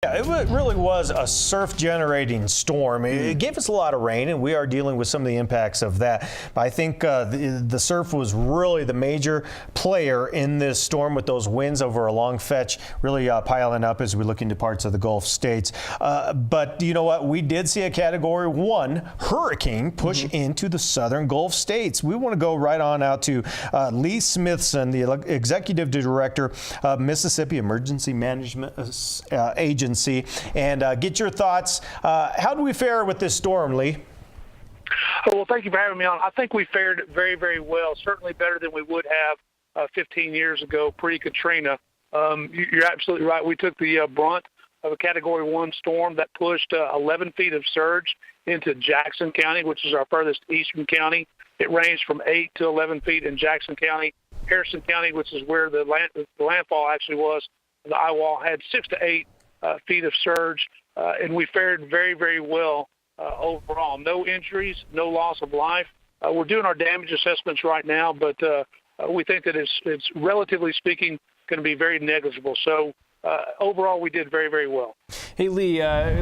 Yeah, it really was a surf-generating storm. It gave us a lot of rain, and we are dealing with some of the impacts of that. But I think the surf was really the major player in this storm, with those winds over a long fetch really piling up as we look into parts of the Gulf states. But you know what? We did see a Category 1 hurricane push into the southern Gulf states. We want to go right on out to Lee Smithson, the Executive Director of Mississippi Emergency Management Agency, and get your thoughts. How do we fare with this storm, Lee? Well, thank you for having me on. I think we fared very, very well, certainly better than we would have 15 years ago, pre-Katrina. You're absolutely right. We took the brunt of a Category 1 storm that pushed 11 feet of surge into Jackson County, which is our furthest eastern county. It ranged from 8 to 11 feet in Jackson County. Harrison County, which is where the landfall actually was, the eye wall, had 6 to 8 feet of surge, and we fared very, very well overall. No injuries, no loss of life. We're doing our damage assessments right now, but we think that it's relatively speaking going to be very negligible. So overall, we did very, very well. Hey, Lee,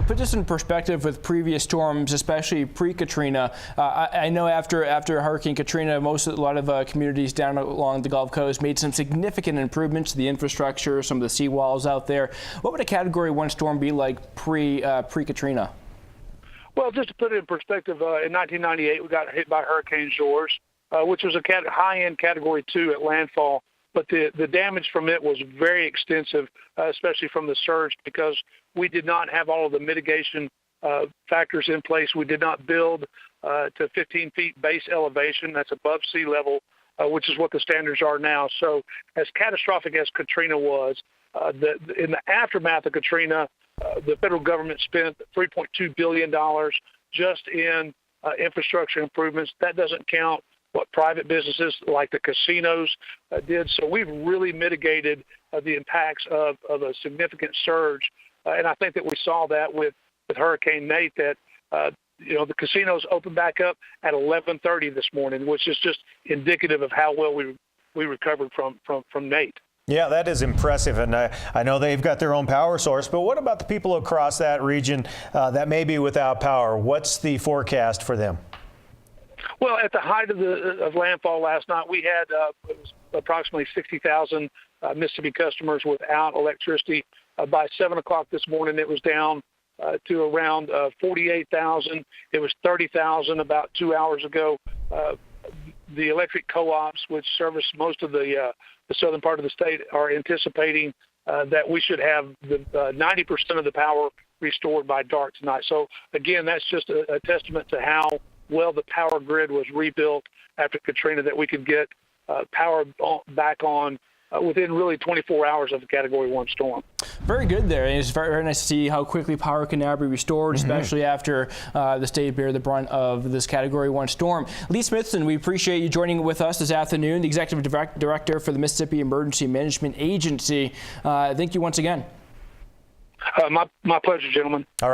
put this in perspective with previous storms, especially pre-Katrina. I know after Hurricane Katrina, a lot of communities down along the Gulf Coast made some significant improvements to the infrastructure, some of the seawalls out there. What would a Category 1 storm be like pre-Katrina? Well, just to put it in perspective, in 1998, we got hit by Hurricane George, which was a high-end Category 2 at landfall. But the damage from it was very extensive, especially from the surge, because we did not have all of the mitigation factors in place. We did not build to 15 feet base elevation. That's above sea level, which is what the standards are now. So as catastrophic as Katrina was, in the aftermath of Katrina, the federal government spent $3.2 billion just in infrastructure improvements. That doesn't count what private businesses like the casinos did. So we've really mitigated the impacts of a significant surge. And I think that we saw that with Hurricane Nate, that the casinos opened back up at 11:30 this morning, which is just indicative of how well we recovered from Nate. Yeah, that is impressive, and I know they've got their own power source, but what about the people across that region that may be without power? What's the forecast for them? Well, at the height of landfall last night, we had approximately 60,000 Mississippi customers without electricity. By 7 o'clock this morning, it was down to around 48,000. It was 30,000 about 2 hours ago. The electric co-ops, which service most of the southern part of the state, are anticipating that we should have the 90% of the power restored by dark tonight. So, again, that's just a testament to how well the power grid was rebuilt after Katrina, that we could get power back on within really 24 hours of the Category 1 storm. Very good there. And it's very, very nice to see how quickly power can now be restored, especially after the state bear the brunt of this Category 1 storm. Lee Smithson, we appreciate you joining with us this afternoon, the Executive Director for the Mississippi Emergency Management Agency. Thank you once again. My pleasure, gentlemen. All right.